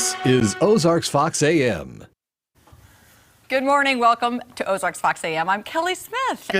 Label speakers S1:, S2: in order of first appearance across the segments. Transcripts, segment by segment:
S1: This is Ozarks Fox AM.
S2: Good morning. Welcome to Ozarks Fox AM. I'm Kelly Smith.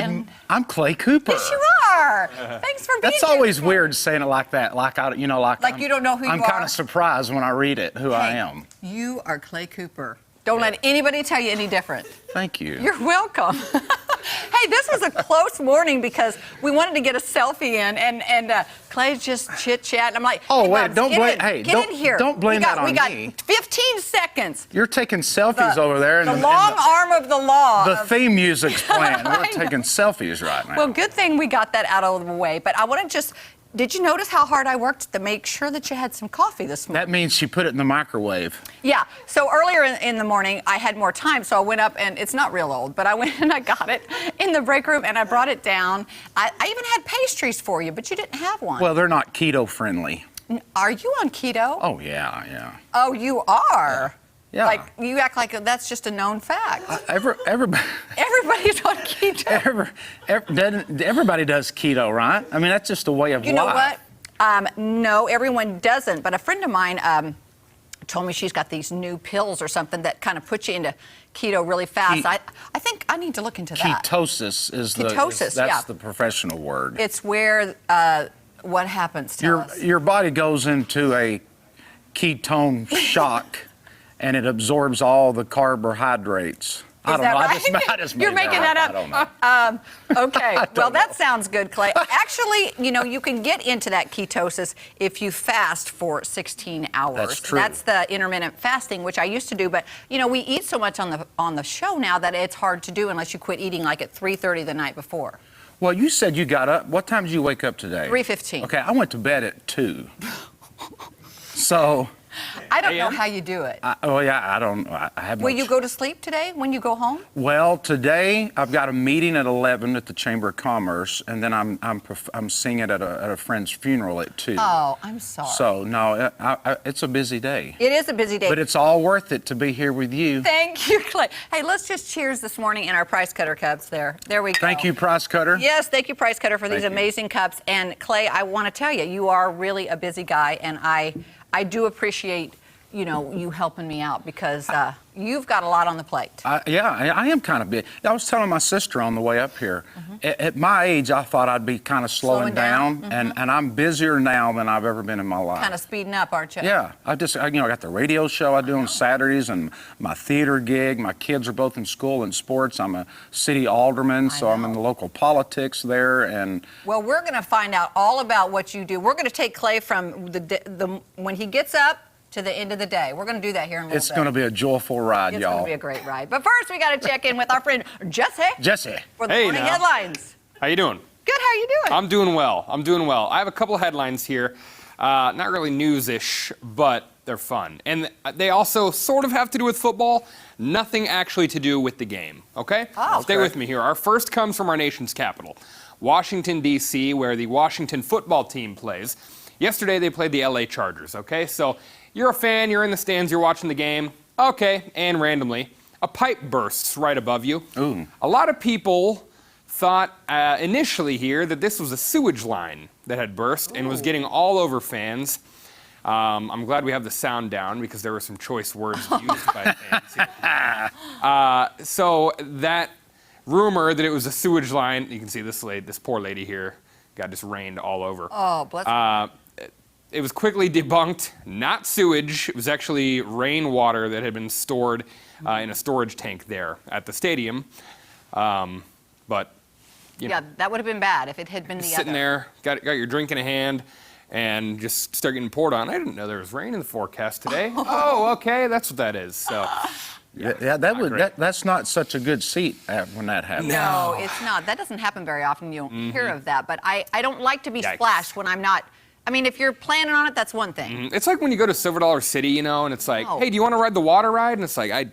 S3: I'm Clay Cooper.
S2: Yes, you are. Thanks for being here.
S3: That's always weird saying it like that. Like you don't know who you are.
S2: I'm
S3: kind of surprised when I read it who I am.
S2: You are Clay Cooper. Don't let anybody tell you any different.
S3: Thank you.
S2: You're welcome. Hey, this was a close morning because we wanted to get a selfie in, and Clay's just chit-chatting. I'm like,
S3: oh,
S2: hey,
S3: wait,
S2: Bubs,
S3: don't blame,
S2: get in here.
S3: Don't blame that on me.
S2: We got 15 seconds.
S3: You're taking selfies over there.
S2: The long arm of the law.
S3: The theme music's playing. We're taking selfies right now.
S2: Well, good thing we got that out of the way. But I want to just, did you notice how hard I worked to make sure that you had some coffee this morning?
S3: That means she put it in the microwave.
S2: Yeah. So earlier in the morning, I had more time, so I went up, and it's not real old, but I went and I got it in the break room, and I brought it down. I even had pastries for you, but you didn't have one.
S3: Well, they're not keto friendly.
S2: Are you on keto?
S3: Oh, yeah.
S2: Oh, you are?
S3: Yeah.
S2: Like, you act like that's just a known fact.
S3: Everybody.
S2: Everybody's on keto.
S3: Everybody does keto, right? I mean, that's just a way of life.
S2: You know what? No, everyone doesn't. But a friend of mine told me she's got these new pills or something that kind of put you into keto really fast. I think I need to look into that.
S3: Ketosis is that's the professional word.
S2: It's where what happens to us.
S3: Your body goes into a ketone shock, and it absorbs all the carbohydrates. I don't know.
S2: Right?
S3: I just made
S2: You're making that up.
S3: I don't know.
S2: Okay. Well, that sounds good, Clay. Actually, you can get into that ketosis if you fast for 16 hours.
S3: That's true.
S2: That's the intermittent fasting, which I used to do. But we eat so much on the show now that it's hard to do unless you quit eating like at 3:30 the night before.
S3: Well, you said you got up. What time did you wake up today?
S2: 3:15.
S3: Okay, I went to bed at 2. So.
S2: I don't know how you do it.
S3: I don't. I have.
S2: Will you go to sleep today when you go home?
S3: Well, today I've got a meeting at 11 at the Chamber of Commerce, and then I'm singing at a friend's funeral at 2.
S2: Oh, I'm sorry.
S3: So no, it's a busy day.
S2: It is a busy day.
S3: But it's all worth it to be here with you.
S2: Thank you, Clay. Hey, let's just cheers this morning in our Price Cutter cups there. There we go.
S3: Thank you, Price Cutter.
S2: Yes, thank you, Price Cutter, for these amazing cups. And Clay, I want to tell you, you are really a busy guy, and I do appreciate, you helping me out because you've got a lot on the plate.
S3: I am kind of big. I was telling my sister on the way up here, at my age, I thought I'd be kind of slowing down. And I'm busier now than I've ever been in my life.
S2: Kind of speeding up, aren't you?
S3: Yeah. I got the radio show I do on Saturdays and my theater gig. My kids are both in school and sports. I'm a city alderman, so I'm in the local politics there. And
S2: well, we're going to find out all about what you do. We're going to take Clay from when he gets up to the end of the day. We're going to do that here in a little bit.
S3: It's going to be a joyful ride, y'all.
S2: It's going to be a great ride. But first, we got to check in with our friend Jesse. For the morning headlines.
S4: How you doing?
S2: Good. How you doing?
S4: I'm doing well. I have a couple of headlines here. Not really news-ish, but they're fun. And they also sort of have to do with football. Nothing actually to do with the game. Okay?
S2: Oh,
S4: Stay with me here. Our first comes from our nation's capital, Washington, D.C., where the Washington football team plays. Yesterday, they played the L.A. Chargers, okay? So you're a fan, you're in the stands, you're watching the game. Okay, and randomly, a pipe bursts right above you.
S3: Ooh.
S4: A lot of people thought initially here that this was a sewage line that had burst and was getting all over fans. I'm glad we have the sound down because there were some choice words used by fans here. So that rumor that it was a sewage line, you can see this poor lady here got just rained all over.
S2: Oh, bless her.
S4: It was quickly debunked, not sewage. It was actually rainwater that had been stored in a storage tank there at the stadium. But,
S2: yeah, that would have been bad if it had been the other.
S4: Sitting there, got your drink in a hand, and just start getting poured on. I didn't know there was rain in the forecast today. Oh, okay, that's what that is. So.
S3: That's not such a good seat when that happens.
S2: No, it's not. That doesn't happen very often. You don't hear of that. But I don't like to be splashed when I'm not. I mean, if you're planning on it, that's one thing.
S4: It's like when you go to Silver Dollar City, and it's like, hey, do you want to ride the water ride? And it's like, I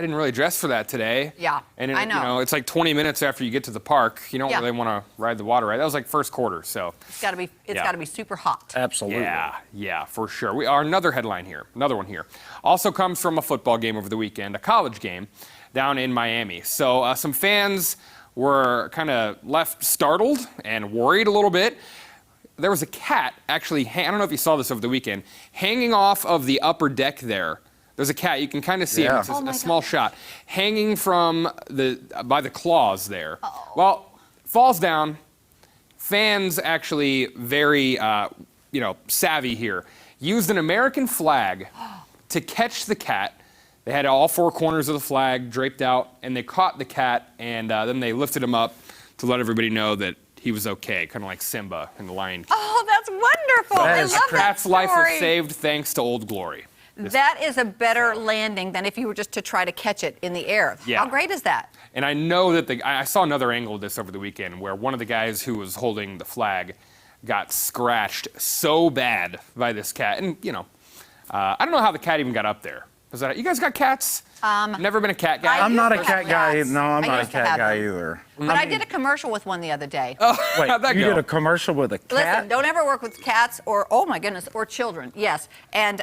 S4: didn't really dress for that today.
S2: Yeah,
S4: and
S2: I know.
S4: It's like 20 minutes after you get to the park. You don't really want to ride the water ride. That was like first quarter, so.
S2: It's got to be super hot.
S3: Absolutely.
S4: Yeah, for sure. Another one here. Also comes from a football game over the weekend, a college game down in Miami. So some fans were kind of left startled and worried a little bit. there was a cat actually, I don't know if you saw this over the weekend, hanging off of the upper deck there. There's a cat, you can kind of see him, it's a small shot, hanging from by the claws there. Well, falls down. Fans actually very, savvy here, used an American flag to catch the cat. They had all four corners of the flag draped out, and they caught the cat, and then they lifted him up to let everybody know that he was okay, kind of like Simba in The Lion King.
S2: Oh, that's wonderful. I love that
S4: Cat's life was
S2: story.
S4: saved thanks to Old Glory.
S2: That is a better landing than if you were just to try to catch it in the air.
S4: Yeah.
S2: How great is that?
S4: And I know that I saw another angle of this over the weekend where one of the guys who was holding the flag got scratched so bad by this cat. And, I don't know how the cat even got up there. You guys got cats? Never been a cat guy?
S3: I'm not a
S2: used to
S3: cat
S2: have
S3: guy.
S2: cats.
S3: No, I'm
S2: I
S3: not a
S2: used to
S3: cat
S2: have
S3: guy
S2: them.
S3: either.
S2: But I did a commercial with one the other day.
S3: Wait,
S4: How'd that
S3: you
S4: go?
S3: did a commercial with a cat?
S2: Listen, don't ever work with cats or, oh my goodness, or children. Yes. And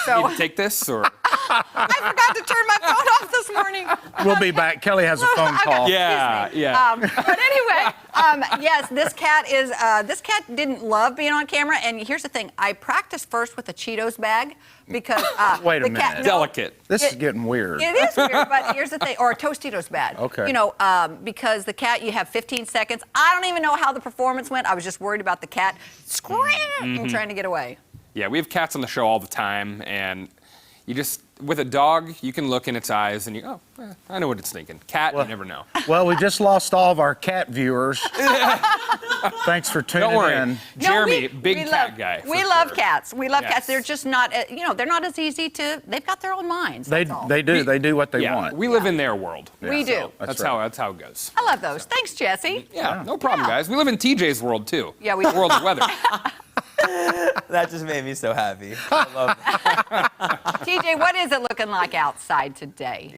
S2: so
S4: Need to take this, or?
S2: I forgot to turn my phone off this morning.
S3: We'll be back. Kelly has a phone call.
S4: Yeah, yeah.
S2: But anyway, yes, this cat didn't love being on camera. And here's the thing: I practiced first with a Cheetos bag because
S3: Wait a
S2: the cat,
S3: minute.
S4: Delicate.
S3: This is getting weird.
S2: It is weird, but here's the thing, or a Tostitos bag.
S3: Okay.
S2: Because the cat, you have 15 seconds. I don't even know how the performance went. I was just worried about the cat screaming, trying to get away.
S4: Yeah, we have cats on the show all the time, and with a dog, you can look in its eyes and I know what it's thinking. Cat, you never know.
S3: Well, we just lost all of our cat viewers. Thanks for tuning
S4: Don't worry.
S3: in.
S4: Jeremy,
S2: we
S4: big cat guy.
S2: We
S4: for
S2: love
S4: sure.
S2: cats. We love
S4: Yes.
S2: cats. They're just not, they're not as easy to, they've got their own minds.
S3: They
S2: That's all.
S3: do. They do what they
S4: Yeah,
S3: want.
S4: we live in their world.
S2: We do.
S4: That's
S3: right.
S4: how it goes.
S2: I love those. Thanks, Jesse.
S4: Yeah, no problem,
S2: Yeah.
S4: guys. We live in TJ's world too.
S2: Yeah, we
S4: the
S2: do.
S4: world of weather.
S5: That just made me so happy. I love it.
S2: TJ, what is it looking like outside today?